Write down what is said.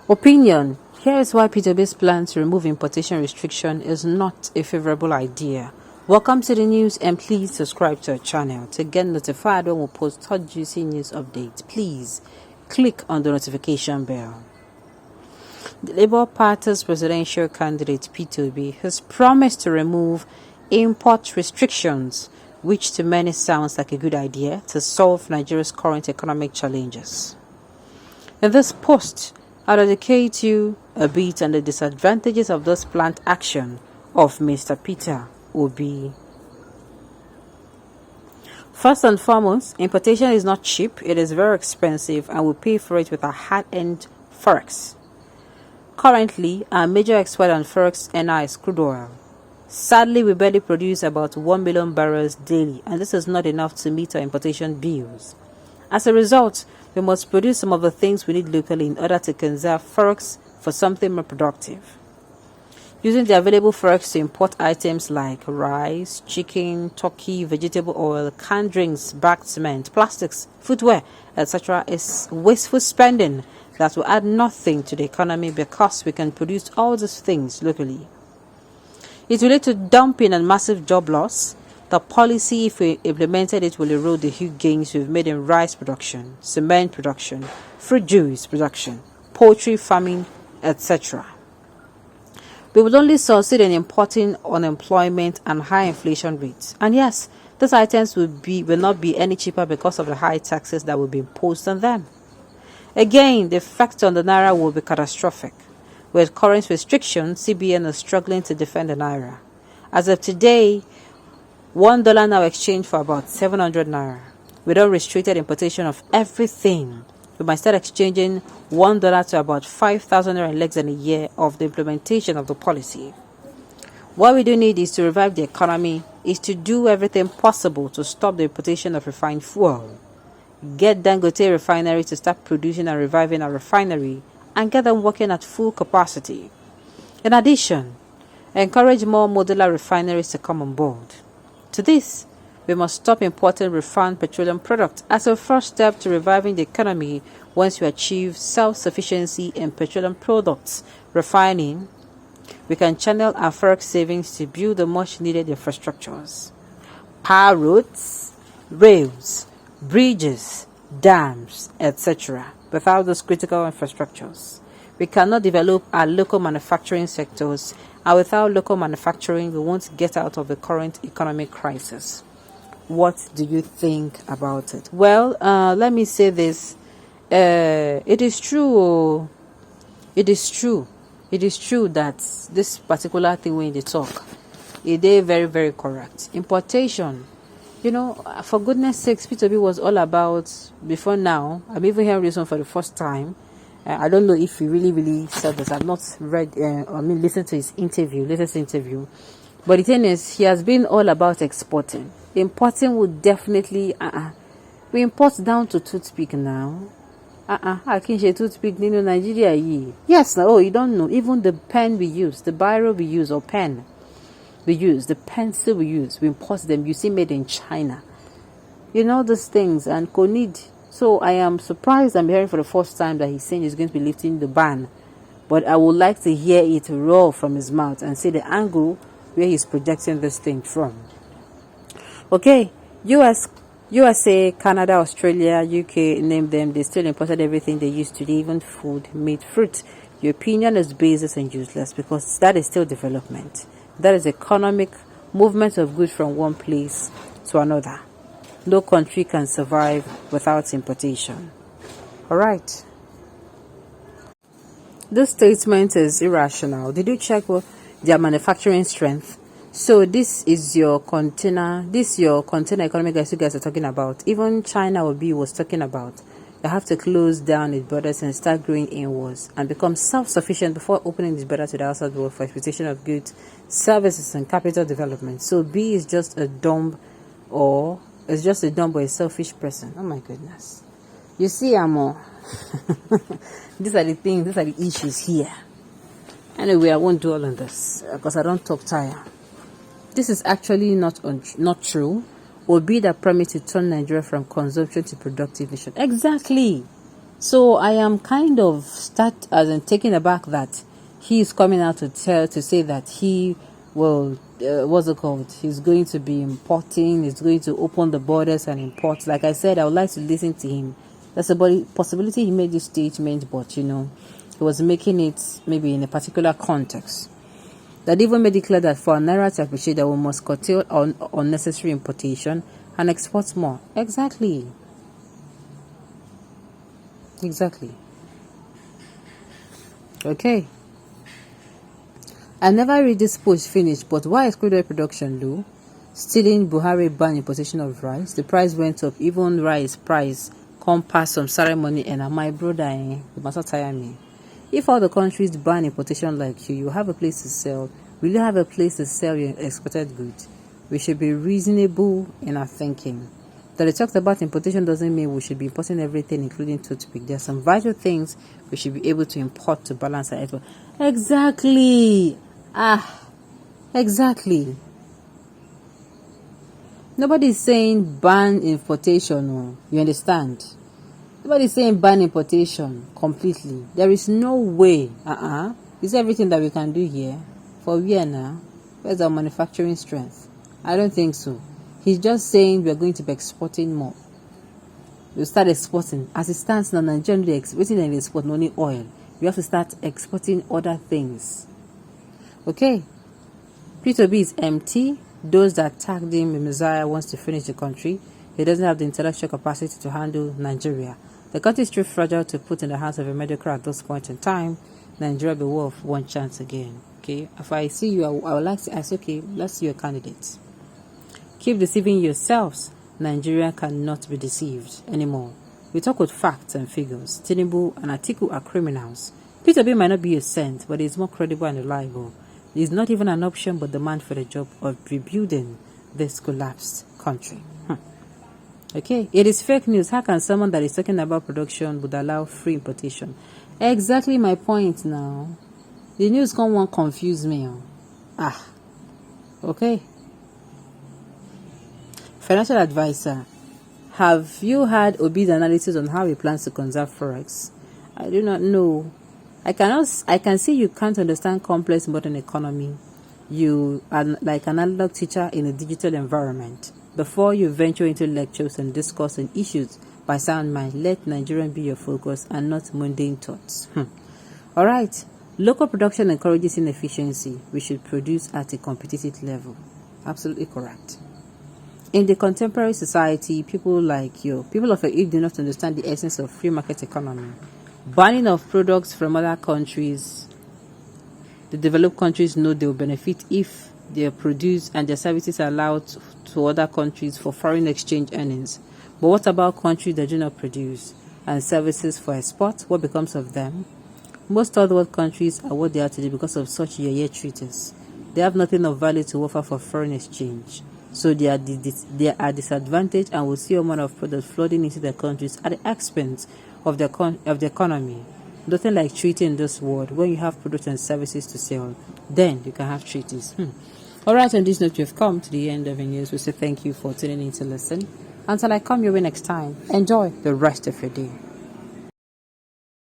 Opinion. Here is why Obi'S plan to remove importation restriction is not a favorable idea. Welcome to the news, and please subscribe to our channel to get notified when we post hot juicy news updates. Please click on the notification bell. The Labour Party's presidential candidate Obi has promised to remove import restrictions, which to many sounds like a good idea to solve Nigeria's current economic challenges. In this post, I'll educate you a bit on the disadvantages of this planned action of Mr. Peter Obi. First and foremost, importation is not cheap, it is very expensive, and we pay for it with a hard-earned forex. Currently, our major export on forex is crude oil. Sadly, we barely produce about 1 million barrels daily, and this is not enough to meet our importation bills. As a result, we must produce some of the things we need locally in order to conserve forex for something more productive. Using the available forex to import items like rice, chicken, turkey, vegetable oil, canned drinks, bagged cement, plastics, footwear, etc. is wasteful spending that will add nothing to the economy because we can produce all these things locally. It will lead to dumping and massive job loss. The policy, if we implemented it, will erode the huge gains we've made in rice production, cement production, fruit juice production, poultry farming, etc. We will only succeed in importing unemployment and high inflation rates. And yes, these items will not be any cheaper because of the high taxes that will be imposed on them. Again, the effect on the naira will be catastrophic. With current restrictions, CBN is struggling to defend the naira. As of today, $1 now exchanged for about 700 naira. With unrestricted importation of everything, we might start exchanging $1 to about 5,000 naira in less than a year of the implementation of the policy. What we do need is to revive the economy, is to do everything possible to stop the importation of refined fuel. Get Dangote refinery to start producing and reviving our refinery and get them working at full capacity. In addition, encourage more modular refineries to come on board. To this, we must stop importing refined petroleum products as a first step to reviving the economy. Once we achieve self-sufficiency in petroleum products refining, we can channel our forex savings to build the much-needed infrastructures. Power roads, rails, bridges, dams, etc. Without those critical infrastructures, we cannot develop our local manufacturing sectors, and without local manufacturing, we won't get out of the current economic crisis. What do you think about it? Well, let me say this. It is true. It is true. It is true that this particular thing when they talk, it is very, very correct. Importation. You know, for goodness sakes, Obi was all about, before now, I'm even hearing this one for the first time. I don't know if he really said this. I've not read, listened to his interview, latest interview. But the thing is, he has been all about exporting. Importing would definitely, we import down to toothpick now. I can't say toothpick, in Nigeria. Yes, oh, you don't know. Even the pen we use, the biro we use, or pen we use, the pencil we use, we import them. You see, made in China. You know these things, and need. So I am surprised. I'm hearing for the first time that he's saying he's going to be lifting the ban. But I would like to hear it raw from his mouth and see the angle where he's projecting this thing from. Okay, USA, Canada, Australia, UK, name them. They still imported everything they used to, even food, meat, fruit. Your opinion is baseless and useless because that is still development. That is economic movement of goods from one place to another. No country can survive without importation. Alright. This statement is irrational. Did you check their manufacturing strength? So this is your container economy guys you guys are talking about. Even China was talking about. They have to close down its borders and start growing inwards and become self-sufficient before opening its borders to the outside world for exportation of goods, services, and capital development. So B is just a dumb or a selfish person. Oh my goodness. You see, Amo. These are the things, these are the issues here. Anyway, I won't dwell on this because I don't talk tire. This is actually not true. Obi that promised to turn Nigeria from consumption to productive nation. Exactly. So I am kind of taken aback that he is coming out to say that he will what's it called? He's going to be importing. He's going to open the borders and import. Like I said, I would like to listen to him. There's a possibility he made this statement, but he was making it maybe in a particular context. That even made it clear that for Naira to appreciate, that we must curtail unnecessary importation and export more. Exactly. Okay. I never read this post finish, but why is crude oil production low? Stealing Buhari ban importation of rice. The price went up. Even rice price come past some ceremony, and my brother, you must tire me. If all the countries ban importation like you have a place to sell. Will you have a place to sell your exported goods? We should be reasonable in our thinking. That they talked about importation doesn't mean we should be importing everything, including toothpick. There are some vital things we should be able to import to balance our export. Exactly. Exactly. Nobody is saying ban importation. No. You understand? Nobody is saying ban importation completely. There is no way. Is everything that we can do here? For Vienna, where's our manufacturing strength? I don't think so. He's just saying we're going to be exporting more. We'll start exporting. As it stands now, Nigeria exporting and exporting only oil. We have to start exporting other things. Okay. P2B is empty. Those that tagged him, Messiah, wants to finish the country. He doesn't have the intellectual capacity to handle Nigeria. The country is too fragile to put in the hands of a mediocre at this point in time. Nigeria will be worth one chance again. Okay, if I see you, I would like to ask, okay, let's see your candidates. Keep deceiving yourselves. Nigeria cannot be deceived anymore. We talk with facts and figures. Tinubu and Atiku are criminals. P2B might not be a saint, but it's more credible and reliable. It is not even an option but demand for the job of rebuilding this collapsed country. Okay, it is fake news. How can someone that is talking about production would allow free importation? Exactly my point now. The news won't confuse me. Okay. Financial advisor. Have you had Obi'S analysis on how he plans to conserve forex? I do not know. I can see you can't understand complex modern economy. You are like an analog teacher in a digital environment. Before you venture into lectures and discussing issues by sound mind, let Nigerian be your focus and not mundane thoughts. All right. Local production encourages inefficiency. We should produce at a competitive level. Absolutely correct. In the contemporary society, people of your age do not understand the essence of free market economy. Banning of products from other countries, the developed countries know they will benefit if they are produced and their services are allowed to other countries for foreign exchange earnings. But what about countries that do not produce and services for export? What becomes of them? Most third world countries are what they are today because of such treaties. They have nothing of value to offer for foreign exchange. So they are disadvantaged and will see a amount of products flooding into their countries at the expense of the economy. Nothing like treaty in this world. When you have products and services to sell, then you can have treaties. Alright, on this note, we've come to the end of the news. We say thank you for tuning in to listen. Until I come your way next time, enjoy the rest of your day.